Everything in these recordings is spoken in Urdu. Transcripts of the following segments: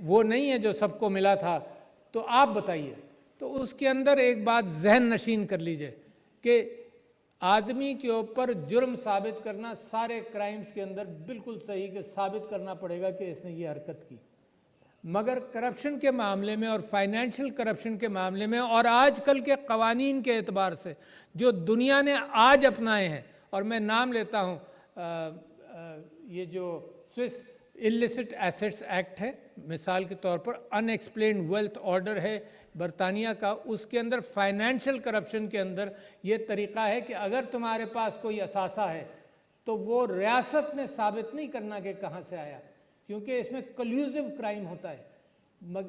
وہ نہیں ہے جو سب کو ملا تھا، تو آپ بتائیے۔ تو اس کے اندر ایک بات ذہن نشین کر لیجئے کہ آدمی کے اوپر جرم ثابت کرنا سارے کرائمز کے اندر بالکل صحیح کہ ثابت کرنا پڑے گا کہ اس نے یہ حرکت کی، مگر کرپشن کے معاملے میں اور فائنینشیل کرپشن کے معاملے میں اور آج کل کے قوانین کے اعتبار سے جو دنیا نے آج اپنائے ہیں، اور میں نام لیتا ہوں یہ جو سوئس السٹ ایسٹس ایکٹ ہے مثال کے طور پر، ان ایکسپلینڈ ویلتھ آرڈر ہے برطانیہ کا، اس کے اندر فائنینشیل کرپشن کے اندر یہ طریقہ ہے کہ اگر تمہارے پاس کوئی اثاثہ ہے تو وہ ریاست نے ثابت نہیں کرنا کہ کہاں سے آیا، کیونکہ اس میں کلیوزو کرائم ہوتا ہے۔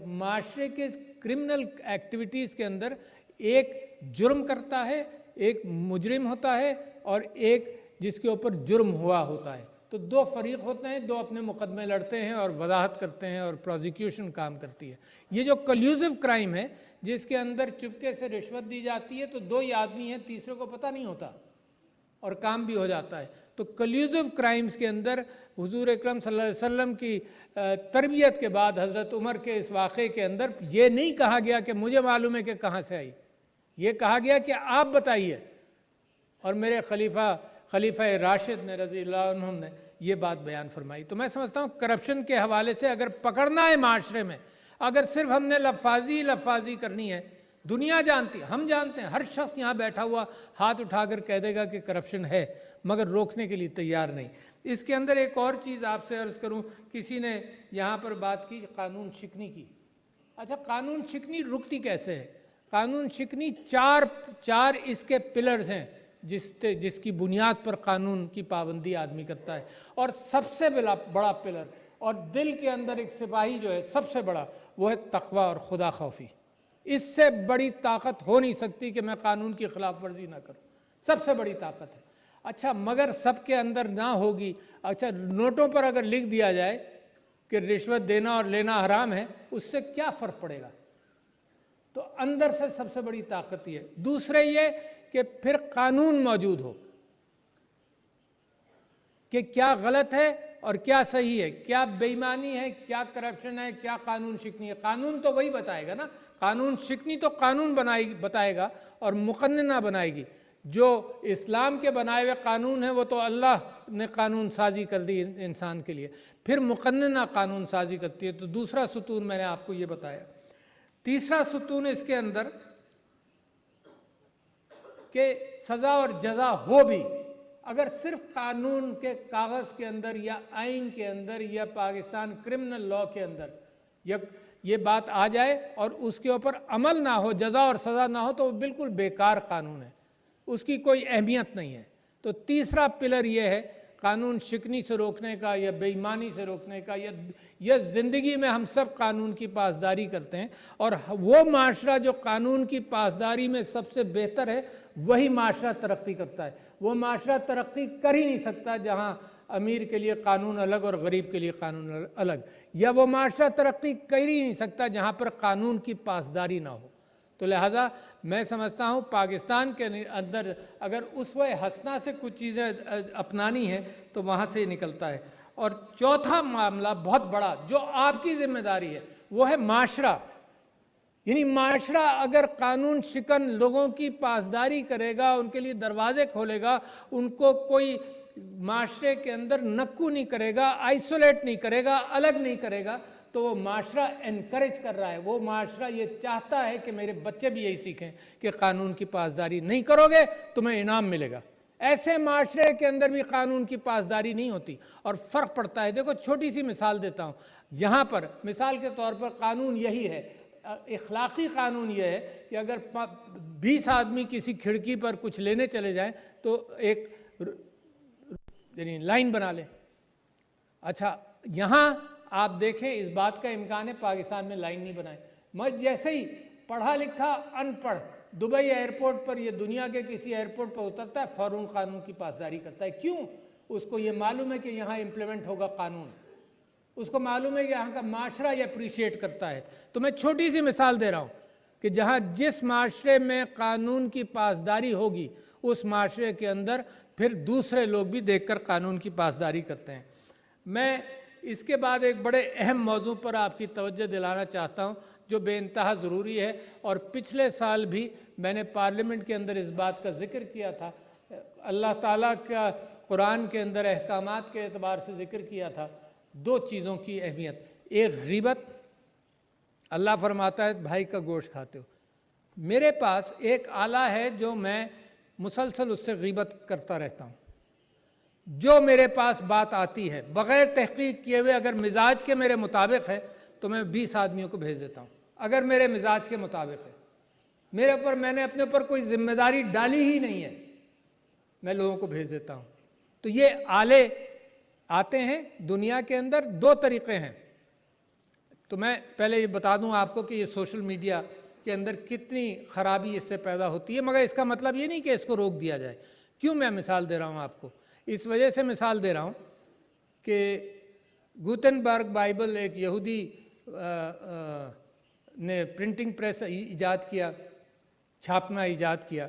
معاشرے کے کرمنل ایکٹیویٹیز کے اندر ایک جرم کرتا ہے، ایک مجرم ہوتا ہے، اور ایک جس کے اوپر جرم ہوا ہوتا ہے، تو دو فریق ہوتے ہیں، دو اپنے مقدمے لڑتے ہیں اور وضاحت کرتے ہیں اور پروزیکیوشن کام کرتی ہے۔ یہ جو کلیوزو کرائم ہے جس کے اندر چپکے سے رشوت دی جاتی ہے، تو دو ہی آدمی ہیں، تیسرے کو پتہ نہیں ہوتا اور کام بھی ہو جاتا ہے۔ تو کلیوزو کرائمز کے اندر حضور اکرم صلی اللہ علیہ وسلم کی تربیت کے بعد حضرت عمر کے اس واقعے کے اندر یہ نہیں کہا گیا کہ مجھے معلوم ہے کہ کہاں سے آئی، یہ کہا گیا کہ آپ بتائیے، اور میرے خلیفہ راشد نے رضی اللہ عنہ نے یہ بات بیان فرمائی۔ تو میں سمجھتا ہوں کرپشن کے حوالے سے اگر پکڑنا ہے معاشرے میں، اگر صرف ہم نے لفاظی کرنی ہے، دنیا جانتی ہے، ہم جانتے ہیں، ہر شخص یہاں بیٹھا ہوا ہاتھ اٹھا کر کہہ دے گا کہ کرپشن ہے، مگر روکنے کے لیے تیار نہیں۔ اس کے اندر ایک اور چیز آپ سے عرض کروں، کسی نے یہاں پر بات کی قانون شکنی کی۔ اچھا، قانون شکنی رکتی کیسے ہے؟ قانون شکنی چار اس کے پلرز ہیں جس کی بنیاد پر قانون کی پابندی آدمی کرتا ہے، اور سب سے بڑا پلر اور دل کے اندر ایک سپاہی جو ہے سب سے بڑا، وہ ہے تقوی اور خدا خوفی۔ اس سے بڑی طاقت ہو نہیں سکتی کہ میں قانون کی خلاف ورزی نہ کروں، سب سے بڑی طاقت ہے۔ اچھا، مگر سب کے اندر نہ ہوگی۔ اچھا، نوٹوں پر اگر لکھ دیا جائے کہ رشوت دینا اور لینا حرام ہے، اس سے کیا فرق پڑے گا؟ تو اندر سے سب سے بڑی طاقت یہ ہے۔ دوسرے یہ کہ پھر قانون موجود ہو کہ کیا غلط ہے اور کیا صحیح ہے، کیا بے ایمانی ہے، کیا کرپشن ہے، کیا قانون شکنی ہے۔ قانون تو وہی بتائے گا نا، قانون شکنی تو قانون بتائے گا اور مقننہ بنائے گی۔ جو اسلام کے بنائے ہوئے قانون ہیں وہ تو اللہ نے قانون سازی کر دی انسان کے لیے، پھر مقننہ قانون سازی کرتی ہے۔ تو دوسرا ستون میں نے آپ کو یہ بتایا۔ تیسرا ستون اس کے اندر کہ سزا اور جزا ہو بھی، اگر صرف قانون کے کاغذ کے اندر یا آئین کے اندر یا پاکستان کرمنل لاء کے اندر یہ بات آ جائے اور اس کے اوپر عمل نہ ہو، جزا اور سزا نہ ہو، تو وہ بالکل بیکار قانون ہے، اس کی کوئی اہمیت نہیں ہے۔ تو تیسرا پلر یہ ہے قانون شکنی سے روکنے کا یا بے ایمانی سے روکنے کا، یا زندگی میں ہم سب قانون کی پاسداری کرتے ہیں، اور وہ معاشرہ جو قانون کی پاسداری میں سب سے بہتر ہے وہی معاشرہ ترقی کرتا ہے۔ وہ معاشرہ ترقی کر ہی نہیں سکتا جہاں امیر کے لیے قانون الگ اور غریب کے لیے قانون الگ، یا وہ معاشرہ ترقی کر ہی نہیں سکتا جہاں پر قانون کی پاسداری نہ ہو۔ تو لہٰذا میں سمجھتا ہوں پاکستان کے اندر اگر اسوہ حسنہ سے کچھ چیزیں اپنانی ہیں تو وہاں سے نکلتا ہے۔ اور چوتھا معاملہ بہت بڑا جو آپ کی ذمہ داری ہے وہ ہے معاشرہ، یعنی معاشرہ اگر قانون شکن لوگوں کی پاسداری کرے گا، ان کے لیے دروازے کھولے گا، ان کو کوئی معاشرے کے اندر نکو نہیں کرے گا، آئسولیٹ نہیں کرے گا، الگ نہیں کرے گا، تو وہ معاشرہ انکریج کر رہا ہے، وہ معاشرہ یہ چاہتا ہے کہ میرے بچے بھی یہی سیکھیں کہ قانون کی پاسداری نہیں کرو گے تمہیں انعام ملے گا۔ ایسے معاشرے کے اندر بھی قانون کی پاسداری نہیں ہوتی اور فرق پڑتا ہے۔ دیکھو چھوٹی سی مثال دیتا ہوں، یہاں پر مثال کے طور پر قانون یہی ہے، اخلاقی قانون یہ ہے کہ اگر 20 آدمی کسی کھڑکی پر کچھ لینے چلے جائیں تو ایک یعنی لائن بنا لیں۔ اچھا، یہاں آپ دیکھیں اس بات کا امکان ہے پاکستان میں لائن نہیں بنائے، مگر جیسے ہی پڑھا لکھا ان پڑھ دبئی ایئرپورٹ پر یا دنیا کے کسی ایئرپورٹ پر اترتا ہے فوراً قانون کی پاسداری کرتا ہے۔ کیوں؟ اس کو یہ معلوم ہے کہ یہاں امپلیمنٹ ہوگا قانون، اس کو معلوم ہے کہ یہاں کا معاشرہ یہ اپریشیٹ کرتا ہے۔ تو میں چھوٹی سی مثال دے رہا ہوں کہ جہاں جس معاشرے میں قانون کی پاسداری ہوگی اس معاشرے کے اندر پھر دوسرے لوگ بھی دیکھ کر قانون کی پاسداری کرتے ہیں۔ میں اس کے بعد ایک بڑے اہم موضوع پر آپ کی توجہ دلانا چاہتا ہوں جو بے انتہا ضروری ہے، اور پچھلے سال بھی میں نے پارلیمنٹ کے اندر اس بات کا ذکر کیا تھا، اللہ تعالیٰ کا قرآن کے اندر احکامات کے اعتبار سے ذکر کیا تھا۔ دو چیزوں کی اہمیت، ایک غیبت، اللہ فرماتا ہے بھائی کا گوشت کھاتے ہو، میرے پاس ایک آلہ ہے جو میں مسلسل اس سے غیبت کرتا رہتا ہوں، جو میرے پاس بات آتی ہے بغیر تحقیق کیے ہوئے اگر مزاج کے میرے مطابق ہے تو میں 20 آدمیوں کو بھیج دیتا ہوں، اگر میرے مزاج کے مطابق ہے، میرے اوپر میں نے اپنے اوپر کوئی ذمہ داری ڈالی ہی نہیں ہے، میں لوگوں کو بھیج دیتا ہوں۔ تو یہ آلے آتے ہیں دنیا کے اندر، دو طریقے ہیں۔ تو میں پہلے یہ بتا دوں آپ کو کہ یہ سوشل میڈیا کے اندر کتنی خرابی اس سے پیدا ہوتی ہے، مگر اس کا مطلب یہ نہیں کہ اس کو روک دیا جائے۔ کیوں میں مثال دے رہا ہوں آپ کو؟ اس وجہ سے مثال دے رہا ہوں کہ گوتنبرگ بائبل ایک یہودی نے پرنٹنگ پریس ایجاد کیا، چھاپنا ایجاد کیا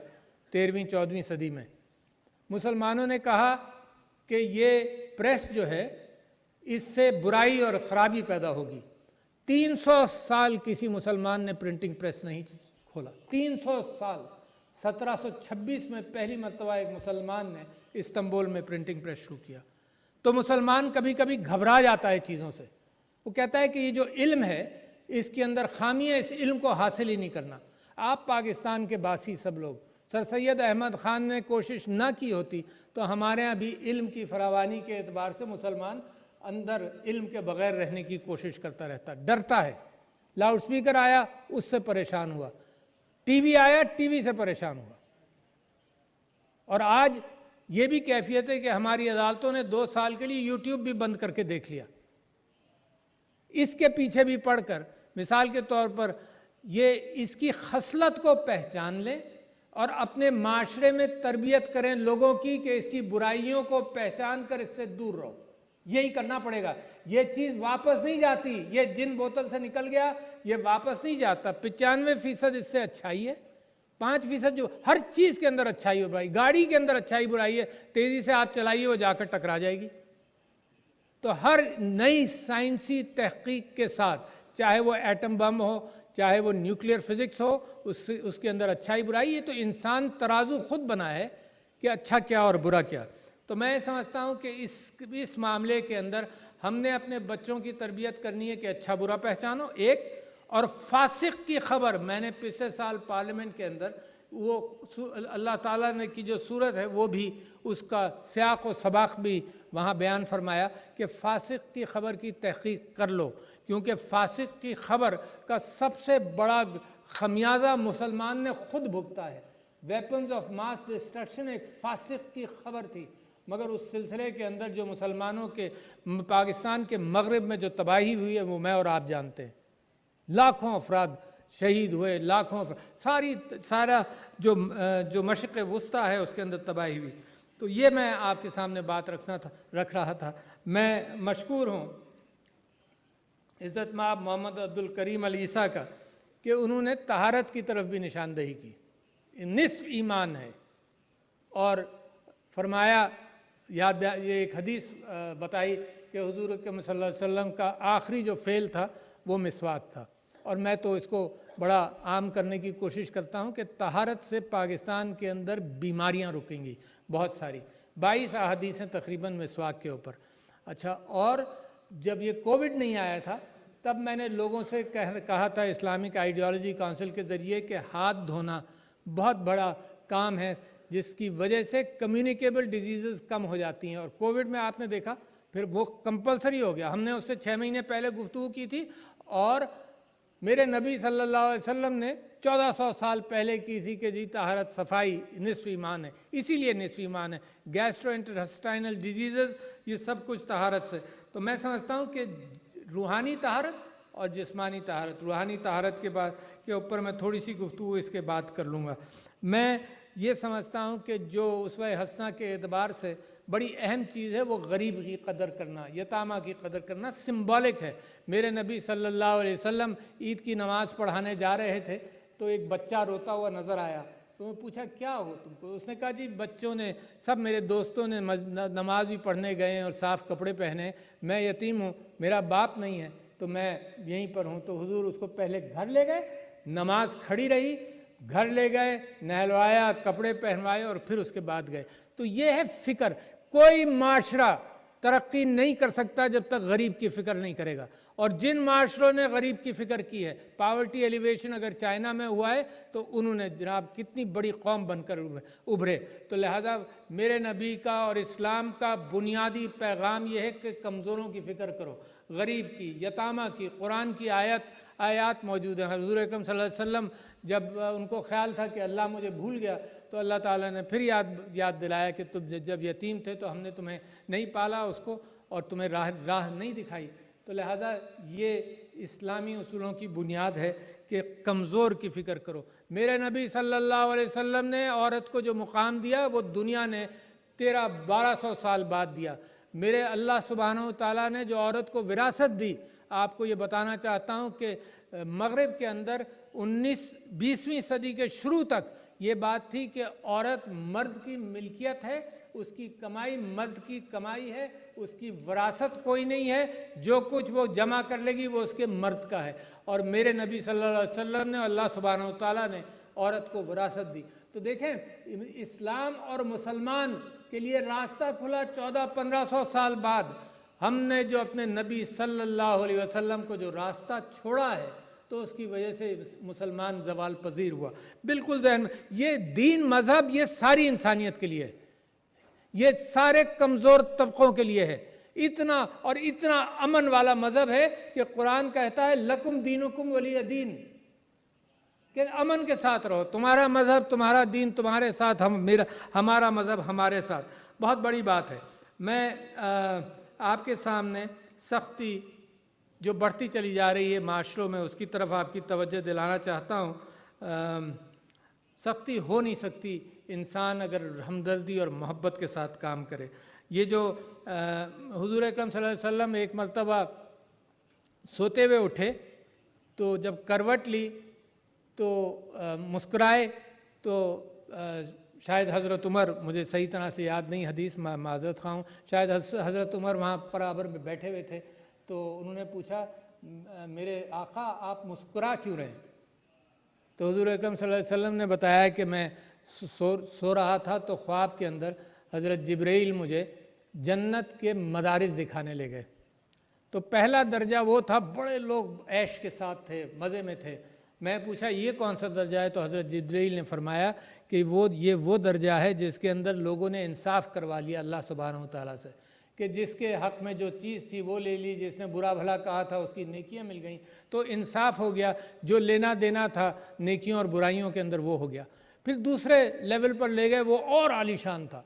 13ویں 14ویں صدی میں۔ مسلمانوں نے کہا کہ یہ پریس جو ہے اس سے برائی اور خرابی پیدا ہوگی۔ 300 سال کسی مسلمان نے پرنٹنگ پریس نہیں کھولا، 300 سال۔ 1726 میں پہلی مرتبہ ایک مسلمان نے استنبول میں پرنٹنگ پریس شروع کیا۔ تو مسلمان کبھی کبھی گھبرا جاتا ہے چیزوں سے، وہ کہتا ہے کہ یہ جو علم ہے اس کے اندر خامی ہے، اس علم کو حاصل ہی نہیں کرنا۔ آپ پاکستان کے باسی سب لوگ، سر سید احمد خان نے کوشش نہ کی ہوتی تو ہمارے یہاں بھی علم کی فراوانی کے اعتبار سے مسلمان اندر علم کے بغیر رہنے کی کوشش کرتا رہتا، ڈرتا ہے۔ لاؤڈ سپیکر آیا اس سے پریشان ہوا، ٹی وی آیا ٹی وی سے پریشان ہوا، اور آج یہ بھی کیفیت ہے کہ ہماری عدالتوں نے 2 سال کے لیے یوٹیوب بھی بند کر کے دیکھ لیا۔ اس کے پیچھے بھی پڑھ کر مثال کے طور پر یہ اس کی خصلت کو پہچان لیں اور اپنے معاشرے میں تربیت کریں لوگوں کی کہ اس کی برائیوں کو پہچان کر اس سے دور رہو۔ یہی کرنا پڑے گا، یہ چیز واپس نہیں جاتی، یہ جن بوتل سے نکل گیا یہ واپس نہیں جاتا۔ 95% اس سے اچھائی ہے، 5% جو ہر چیز کے اندر اچھائی ہو برائی، گاڑی کے اندر اچھائی برائی ہے، تیزی سے آپ چلائیے وہ جا کر ٹکرا جائے گی۔ تو ہر نئی سائنسی تحقیق کے ساتھ، چاہے وہ ایٹم بم ہو، چاہے وہ نیوکلیئر فزکس ہو، اس کے اندر اچھائی برائی، یہ تو انسان ترازو خود بنا ہے کہ اچھا کیا اور برا کیا۔ تو میں سمجھتا ہوں کہ اس معاملے کے اندر ہم نے اپنے بچوں کی تربیت کرنی ہے کہ اچھا برا پہچانو، ایک، اور فاسق کی خبر، میں نے پچھلے سال پارلیمنٹ کے اندر وہ اللہ تعالیٰ نے کی جو صورت ہے وہ بھی اس کا سیاق و سباق بھی وہاں بیان فرمایا کہ فاسق کی خبر کی تحقیق کر لو، کیونکہ فاسق کی خبر کا سب سے بڑا خمیازہ مسلمان نے خود بھگتا ہے۔ ویپنز آف ماس ڈسٹرکشن ایک فاسق کی خبر تھی، مگر اس سلسلے کے اندر جو مسلمانوں کے پاکستان کے مغرب میں جو تباہی ہوئی ہے وہ میں اور آپ جانتے ہیں، لاکھوں افراد شہید ہوئے، لاکھوں افراد، سارا جو مشرق وسطیٰ ہے اس کے اندر تباہی ہوئی۔ تو یہ میں آپ کے سامنے بات رکھ رہا تھا۔ میں مشکور ہوں عزت مآب محمد عبدالکریم علیسیٰ کا کہ انہوں نے طہارت کی طرف بھی نشاندہی کی، نصف ایمان ہے، اور فرمایا، یہ ایک حدیث بتائی کہ حضور اکرم صلی اللہ علیہ وسلم کا آخری جو فعل تھا وہ مسواک تھا، اور میں تو اس کو بڑا عام کرنے کی کوشش کرتا ہوں کہ طہارت سے پاکستان کے اندر بیماریاں رکیں گی بہت ساری، 22 احادیث ہیں تقریباً مسواک کے اوپر۔ اچھا، اور جب یہ کووڈ نہیں آیا تھا تب میں نے لوگوں سے کہا تھا اسلامک آئیڈیالوجی کونسل کے ذریعے کہ ہاتھ دھونا بہت بڑا کام ہے، جس کی وجہ سے کمیونیکیبل ڈیزیزز کم ہو جاتی ہیں، اور کووڈ میں آپ نے دیکھا پھر وہ کمپلسری ہو گیا۔ ہم نے اس سے 6 مہینے پہلے گفتگو کی تھی، اور میرے نبی صلی اللہ علیہ وسلم نے 1400 سال پہلے کی تھی کہ جی طہارت صفائی نصف ایمان ہے، اسی لیے نصف ایمان ہے، گیسٹرو انٹسٹائنل ڈیزیزز یہ سب کچھ طہارت سے۔ تو میں سمجھتا ہوں کہ روحانی طہارت اور جسمانی طہارت، روحانی طہارت کے اوپر میں تھوڑی سی گفتگو اس کے بعد کر لوں گا۔ میں یہ سمجھتا ہوں کہ جو اسوہ حسنہ کے اعتبار سے بڑی اہم چیز ہے وہ غریب کی قدر کرنا، یتامہ کی قدر کرنا، سمبولک ہے۔ میرے نبی صلی اللہ علیہ وسلم عید کی نماز پڑھانے جا رہے تھے تو ایک بچہ روتا ہوا نظر آیا، تو میں پوچھا کیا ہو تم کو؟ اس نے کہا جی بچوں نے سب میرے دوستوں نے نماز بھی پڑھنے گئے ہیں اور صاف کپڑے پہنے، میں یتیم ہوں، میرا باپ نہیں ہے، تو میں یہیں پر ہوں۔ تو حضور اس کو پہلے گھر لے گئے، نماز کھڑی رہی، گھر لے گئے، نہلوایا، کپڑے پہنوائے اور پھر اس کے بعد گئے۔ تو یہ ہے فکر۔ کوئی معاشرہ ترقی نہیں کر سکتا جب تک غریب کی فکر نہیں کرے گا، اور جن معاشروں نے غریب کی فکر کی ہے، پاورٹی ایلیویشن اگر چائنا میں ہوا ہے تو انہوں نے جناب کتنی بڑی قوم بن کر ابھرے۔ تو لہٰذا میرے نبی کا اور اسلام کا بنیادی پیغام یہ ہے کہ کمزوروں کی فکر کرو، غریب کی، یتامہ کی۔ قرآن کی آیات موجود ہیں۔ حضور اکرم صلی اللہ علیہ وسلم جب ان کو خیال تھا کہ اللہ مجھے بھول گیا، تو اللہ تعالیٰ نے پھر یاد دلایا کہ تم جب یتیم تھے تو ہم نے تمہیں نہیں پالا اس کو اور تمہیں راہ نہیں دکھائی۔ تو لہٰذا یہ اسلامی اصولوں کی بنیاد ہے کہ کمزور کی فکر کرو۔ میرے نبی صلی اللہ علیہ وسلم نے عورت کو جو مقام دیا وہ دنیا نے 1200 سال بعد دیا۔ میرے اللہ سبحانہ و تعالیٰ نے جو عورت کو وراثت دی، آپ کو یہ بتانا چاہتا ہوں کہ مغرب کے اندر 20ویں صدی کے شروع تک یہ بات تھی کہ عورت مرد کی ملکیت ہے، اس کی کمائی مرد کی کمائی ہے، اس کی وراثت کوئی نہیں ہے، جو کچھ وہ جمع کر لے گی وہ اس کے مرد کا ہے۔ اور میرے نبی صلی اللہ علیہ وسلم نے، اللہ سبحانہ و تعالیٰ نے عورت کو وراثت دی۔ تو دیکھیں اسلام اور مسلمان کے لیے راستہ کھلا 1400-1500 سال بعد۔ ہم نے جو اپنے نبی صلی اللہ علیہ وسلم کو جو راستہ چھوڑا ہے تو اس کی وجہ سے مسلمان زوال پذیر ہوا۔ بالکل ذہن میں یہ دین مذہب یہ ساری انسانیت کے لیے ہے، یہ سارے کمزور طبقوں کے لیے ہے۔ اتنا امن والا مذہب ہے کہ قرآن کہتا ہے لکم دینکم ولی دین، کہ امن کے ساتھ رہو، تمہارا مذہب تمہارا دین تمہارے ساتھ، ہمارا مذہب ہمارے ساتھ۔ بہت بڑی بات ہے۔ میں آپ کے سامنے سختی جو بڑھتی چلی جا رہی ہے معاشروں میں اس کی طرف آپ کی توجہ دلانا چاہتا ہوں۔ سختی ہو نہیں سکتی انسان اگر ہمدردی اور محبت کے ساتھ کام کرے۔ یہ جو حضور اکرم صلی اللہ علیہ وسلم ایک مرتبہ سوتے ہوئے اٹھے تو جب کروٹ لی تو مسکرائے، تو شاید حضرت عمر، مجھے صحیح طرح سے یاد نہیں حدیث، معذرت خواہ ہوں، شاید حضرت عمر وہاں برابر میں بیٹھے ہوئے تھے، تو انہوں نے پوچھا میرے آقا آپ مسکرا کیوں رہے ہیں؟ تو حضور اکرم صلی اللہ علیہ وسلم نے بتایا کہ میں سو رہا تھا تو خواب کے اندر حضرت جبرائیل مجھے جنت کے مدارس دکھانے لے گئے۔ تو پہلا درجہ وہ تھا، بڑے لوگ عیش کے ساتھ تھے، مزے میں تھے۔ میں پوچھا یہ کون سا درجہ ہے؟ تو حضرت جبرائیل نے فرمایا کہ یہ وہ درجہ ہے جس کے اندر لوگوں نے انصاف کروا لیا اللہ سبحانہ و تعالیٰ سے، کہ جس کے حق میں جو چیز تھی وہ لے لی، جس نے برا بھلا کہا تھا اس کی نیکیاں مل گئیں، تو انصاف ہو گیا، جو لینا دینا تھا نیکیوں اور برائیوں کے اندر وہ ہو گیا۔ پھر دوسرے لیول پر لے گئے، وہ اور عالی شان تھا۔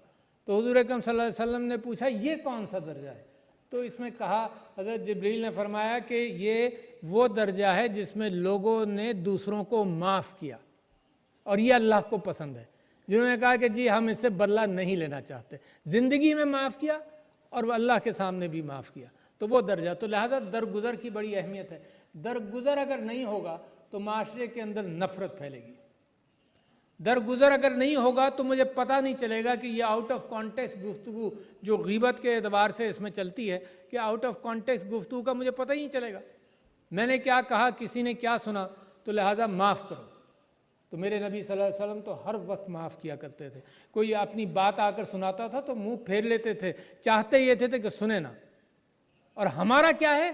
تو حضور اکرم صلی اللہ علیہ وسلم نے پوچھا یہ کون سا درجہ ہے؟ تو اس میں کہا، حضرت جبرائیل نے فرمایا کہ یہ وہ درجہ ہے جس میں لوگوں نے دوسروں کو معاف کیا، اور یہ اللہ کو پسند ہے۔ جنہوں نے کہا کہ جی ہم اس سے بدلہ نہیں لینا چاہتے، زندگی میں معاف کیا اور وہ اللہ کے سامنے بھی معاف کیا، تو وہ درجہ۔ تو لہٰذا درگزر کی بڑی اہمیت ہے۔ درگزر اگر نہیں ہوگا تو معاشرے کے اندر نفرت پھیلے گی۔ درگزر اگر نہیں ہوگا تو مجھے پتہ نہیں چلے گا کہ یہ آؤٹ آف کانٹیکسٹ گفتگو جو غیبت کے اعتبار سے اس میں چلتی ہے، کہ آؤٹ آف کانٹیکسٹ گفتگو کا مجھے پتہ ہی نہیں چلے گا، میں نے کیا کہا، کسی نے کیا سنا، تو لہٰذا معاف کرو۔ تو میرے نبی صلی اللہ علیہ وسلم تو ہر وقت معاف کیا کرتے تھے۔ کوئی اپنی بات آ کر سناتا تھا تو منہ پھیر لیتے تھے، چاہتے یہ تھے کہ سنے نہ۔ اور ہمارا کیا ہے؟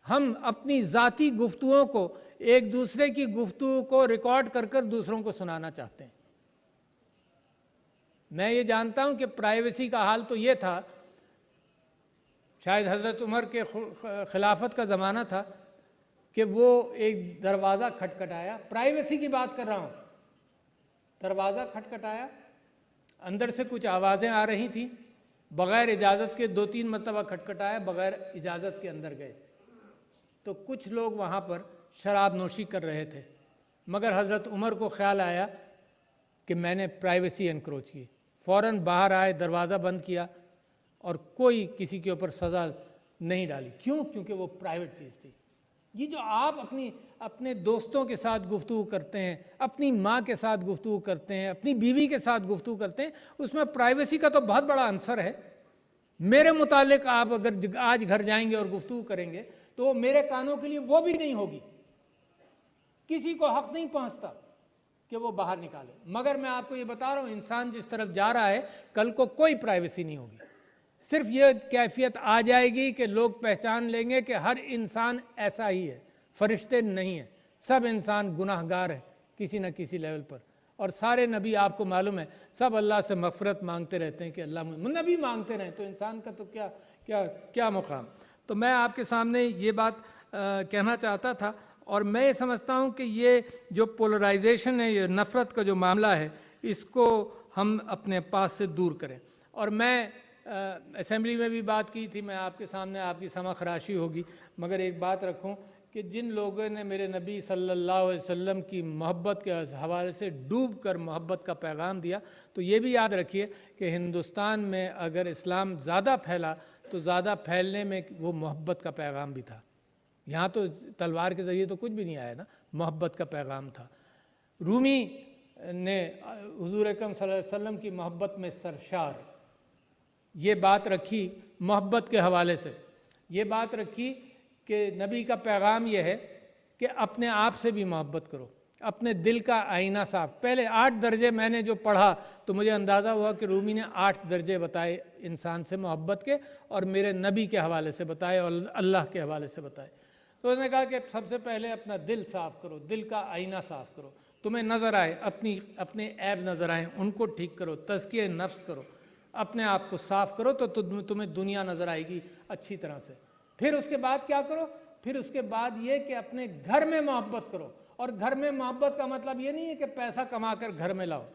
ہم اپنی ذاتی گفتگوؤں کو، ایک دوسرے کی گفتگو کو ریکارڈ کر کر دوسروں کو سنانا چاہتے ہیں۔ میں یہ جانتا ہوں کہ پرائیویسی کا حال تو یہ تھا، شاید حضرت عمر کے خلافت کا زمانہ تھا، کہ وہ ایک دروازہ کھٹکھٹایا، پرائیویسی کی بات کر رہا ہوں، دروازہ کھٹکھٹایا، اندر سے کچھ آوازیں آ رہی تھیں، بغیر اجازت کے 2-3 مرتبہ کھٹکھٹایا، بغیر اجازت کے اندر گئے۔ تو کچھ لوگ وہاں پر شراب نوشی کر رہے تھے، مگر حضرت عمر کو خیال آیا کہ میں نے پرائیویسی انکروچ کی، فوراً باہر آئے، دروازہ بند کیا، اور کوئی کسی کے اوپر سزا نہیں ڈالی۔ کیوں؟ کیونکہ وہ پرائیویٹ چیز تھی۔ یہ جو آپ اپنے دوستوں کے ساتھ گفتگو کرتے ہیں، اپنی ماں کے ساتھ گفتگو کرتے ہیں، اپنی بیوی کے ساتھ گفتگو کرتے ہیں، اس میں پرائیویسی کا تو بہت بڑا عنصر ہے۔ میرے متعلق آپ اگر آج گھر جائیں گے اور گفتگو کریں گے تو میرے کانوں کے لیے وہ بھی نہیں ہوگی، کسی کو حق نہیں پہنچتا کہ وہ باہر نکالے۔ مگر میں آپ کو یہ بتا رہا ہوں، انسان جس طرف جا رہا ہے کل کو کوئی پرائیویسی نہیں ہوگی۔ صرف یہ کیفیت آ جائے گی کہ لوگ پہچان لیں گے کہ ہر انسان ایسا ہی ہے، فرشتے نہیں ہیں، سب انسان گناہ گار ہیں کسی نہ کسی لیول پر۔ اور سارے نبی آپ کو معلوم ہے سب اللہ سے مغفرت مانگتے رہتے ہیں کہ اللہ نبی مانگتے رہیں، تو انسان کا تو کیا مقام۔ تو میں آپ کے سامنے یہ بات کہنا چاہتا تھا، اور میں یہ سمجھتا ہوں کہ یہ جو پولرائزیشن ہے، یہ نفرت کا جو معاملہ ہے، اس کو ہم اپنے پاس سے دور کریں۔ اور میں اسمبلی میں بھی بات کی تھی، میں آپ کے سامنے، آپ کی سمع خراشی ہوگی، مگر ایک بات رکھوں کہ جن لوگوں نے میرے نبی صلی اللہ علیہ وسلم کی محبت کے حوالے سے ڈوب کر محبت کا پیغام دیا، تو یہ بھی یاد رکھیے کہ ہندوستان میں اگر اسلام زیادہ پھیلا تو زیادہ پھیلنے میں وہ محبت کا پیغام بھی تھا۔ یہاں تو تلوار کے ذریعے تو کچھ بھی نہیں آیا نا، محبت کا پیغام تھا۔ رومی نے حضور اکرم صلی اللہ علیہ وسلم کی محبت میں سرشار یہ بات رکھی، محبت کے حوالے سے یہ بات رکھی کہ نبی کا پیغام یہ ہے کہ اپنے آپ سے بھی محبت کرو، اپنے دل کا آئینہ صاف۔ پہلے 8 درجے میں نے جو پڑھا تو مجھے اندازہ ہوا کہ رومی نے 8 درجے بتائے انسان سے محبت کے، اور میرے نبی کے حوالے سے بتائے اور اللہ کے حوالے سے بتائے۔ تو اس نے کہا کہ سب سے پہلے اپنا دل صاف کرو، دل کا آئینہ صاف کرو، تمہیں نظر آئے اپنے عیب نظر آئیں، ان کو ٹھیک کرو، تزکیہ نفس کرو، اپنے آپ کو صاف کرو تو تمہیں دنیا نظر آئے گی اچھی طرح سے۔ پھر اس کے بعد کیا کرو؟ پھر اس کے بعد یہ کہ اپنے گھر میں محبت کرو۔ اور گھر میں محبت کا مطلب یہ نہیں ہے کہ پیسہ کما کر گھر میں لاؤ۔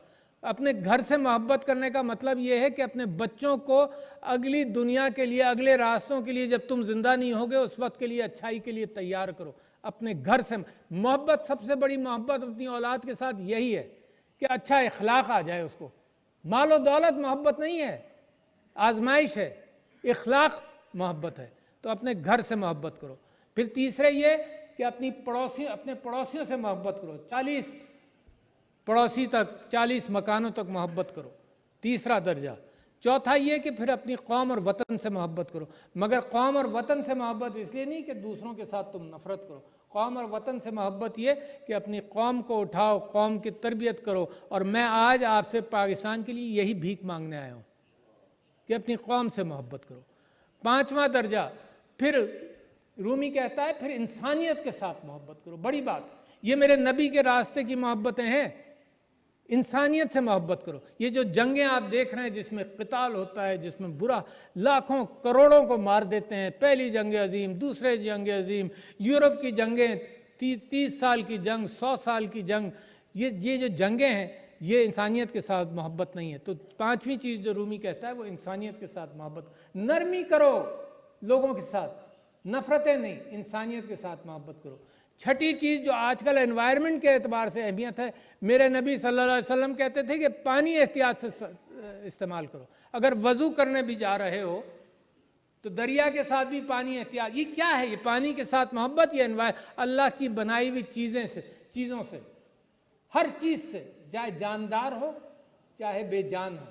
اپنے گھر سے محبت کرنے کا مطلب یہ ہے کہ اپنے بچوں کو اگلی دنیا کے لیے، اگلے راستوں کے لیے، جب تم زندہ نہیں ہوگے اس وقت کے لیے، اچھائی کے لیے تیار کرو۔ اپنے گھر سے محبت، سب سے بڑی محبت اپنی اولاد کے ساتھ یہی ہے کہ اچھا اخلاق آ جائے اس کو۔ مال و دولت محبت نہیں ہے، آزمائش ہے، اخلاق محبت ہے۔ تو اپنے گھر سے محبت کرو۔ پھر تیسرے یہ کہ اپنے پڑوسیوں سے محبت کرو، 40 پڑوسی تک، 40 مکانوں تک محبت کرو، تیسرا درجہ۔ چوتھا یہ کہ پھر اپنی قوم اور وطن سے محبت کرو، مگر قوم اور وطن سے محبت اس لیے نہیں کہ دوسروں کے ساتھ تم نفرت کرو۔ قوم اور وطن سے محبت یہ کہ اپنی قوم کو اٹھاؤ، قوم کی تربیت کرو۔ اور میں آج آپ سے پاکستان کے لیے یہی بھیک مانگنے آیا ہوں کہ اپنی قوم سے محبت کرو۔ 5واں درجہ پھر رومی کہتا ہے پھر انسانیت کے ساتھ محبت کرو۔ بڑی بات، یہ میرے نبی کے راستے کی محبتیں ہیں۔ انسانیت سے محبت کرو۔ یہ جو جنگیں آپ دیکھ رہے ہیں جس میں قتال ہوتا ہے، جس میں برا لاکھوں کروڑوں کو مار دیتے ہیں، پہلی جنگ عظیم، دوسرے جنگ عظیم، یورپ کی جنگیں، 30 سال کی جنگ، 100 سال کی جنگ، یہ جو جنگیں ہیں یہ انسانیت کے ساتھ محبت نہیں ہے۔ تو 5ویں چیز جو رومی کہتا ہے وہ انسانیت کے ساتھ محبت۔ نرمی کرو لوگوں کے ساتھ، نفرتیں نہیں، انسانیت کے ساتھ محبت کرو۔ 6ٹھی چیز جو آج کل انوائرمنٹ کے اعتبار سے اہمیت ہے، میرے نبی صلی اللہ علیہ وسلم کہتے تھے کہ پانی احتیاط سے استعمال کرو۔ اگر وضو کرنے بھی جا رہے ہو تو دریا کے ساتھ بھی پانی احتیاط۔ یہ کیا ہے؟ یہ پانی کے ساتھ محبت، یہ اللہ کی بنائی ہوئی چیزوں سے، ہر چیز سے، چاہے جاندار ہو چاہے بے جان ہو۔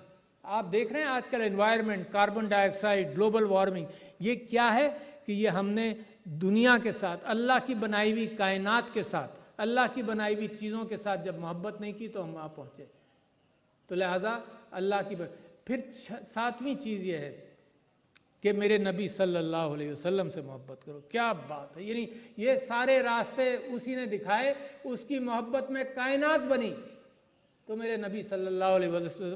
آپ دیکھ رہے ہیں آج کل انوائرمنٹ، کاربن ڈائی آکسائڈ، گلوبل وارمنگ، یہ کیا ہے کہ یہ ہم نے دنیا کے ساتھ، اللہ کی بنائی ہوئی کائنات کے ساتھ، اللہ کی بنائی ہوئی چیزوں کے ساتھ جب محبت نہیں کی تو ہم وہاں پہنچے۔ تو لہٰذا اللہ کی پھر 7ویں چیز یہ ہے کہ میرے نبی صلی اللہ علیہ وسلم سے محبت کرو۔ کیا بات ہے! یعنی یہ سارے راستے اسی نے دکھائے، اس کی محبت میں کائنات بنی۔ تو میرے نبی صلی اللہ علیہ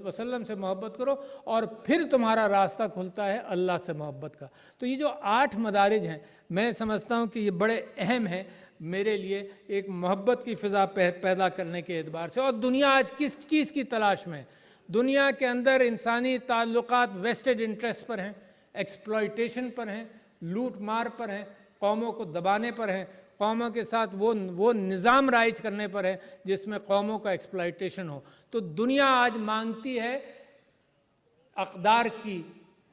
وسلم سے محبت کرو اور پھر تمہارا راستہ کھلتا ہے اللہ سے محبت کا۔ تو یہ جو 8 مدارج ہیں، میں سمجھتا ہوں کہ یہ بڑے اہم ہیں میرے لیے ایک محبت کی فضا پیدا کرنے کے اعتبار سے۔ اور دنیا آج کس چیز کی تلاش میں ہے؟ دنیا کے اندر انسانی تعلقات ویسٹڈ انٹرسٹ پر ہیں، ایکسپلائٹیشن پر ہیں، لوٹ مار پر ہیں، قوموں کو دبانے پر ہیں، قوموں کے ساتھ وہ نظام رائج کرنے پر ہے جس میں قوموں کا ایکسپلائٹیشن ہو۔ تو دنیا آج مانگتی ہے اقدار کی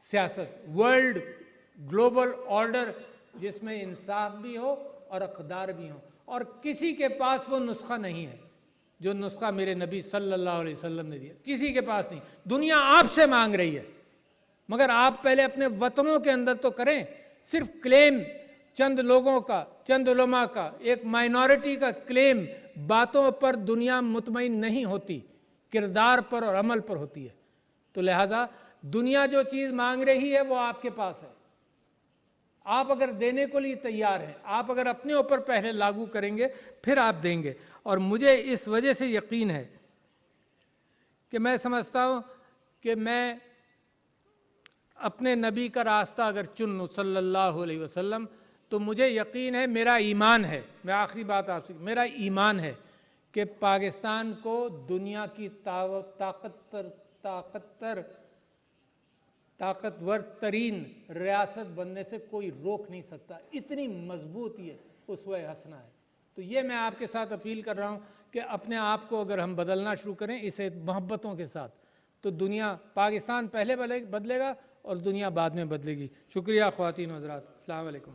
سیاست، ورلڈ گلوبل آرڈر، جس میں انصاف بھی ہو اور اقدار بھی ہوں، اور کسی کے پاس وہ نسخہ نہیں ہے جو نسخہ میرے نبی صلی اللہ علیہ وسلم نے دیا، کسی کے پاس نہیں۔ دنیا آپ سے مانگ رہی ہے، مگر آپ پہلے اپنے وطنوں کے اندر تو کریں۔ صرف کلیم چند لوگوں کا، چند علماء کا، ایک مائنورٹی کا کلیم، باتوں پر دنیا مطمئن نہیں ہوتی، کردار پر اور عمل پر ہوتی ہے۔ تو لہٰذا دنیا جو چیز مانگ رہی ہے وہ آپ کے پاس ہے، آپ اگر دینے کو لیے تیار ہیں، آپ اگر اپنے اوپر پہلے لاگو کریں گے پھر آپ دیں گے۔ اور مجھے اس وجہ سے یقین ہے کہ میں سمجھتا ہوں کہ میں اپنے نبی کا راستہ اگر چن لوں صلی اللہ علیہ وسلم، تو مجھے یقین ہے، میرا ایمان ہے، میں آخری بات آپ سے، میرا ایمان ہے کہ پاکستان کو دنیا کی طاقتور ترین ریاست بننے سے کوئی روک نہیں سکتا، اتنی مضبوط یہ اسوہ حسنہ ہے۔ تو یہ میں آپ کے ساتھ اپیل کر رہا ہوں کہ اپنے آپ کو اگر ہم بدلنا شروع کریں اسے محبتوں کے ساتھ، تو دنیا، پاکستان پہلے بدلے گا اور دنیا بعد میں بدلے گی۔ شکریہ خواتین و حضرات، السلام علیکم۔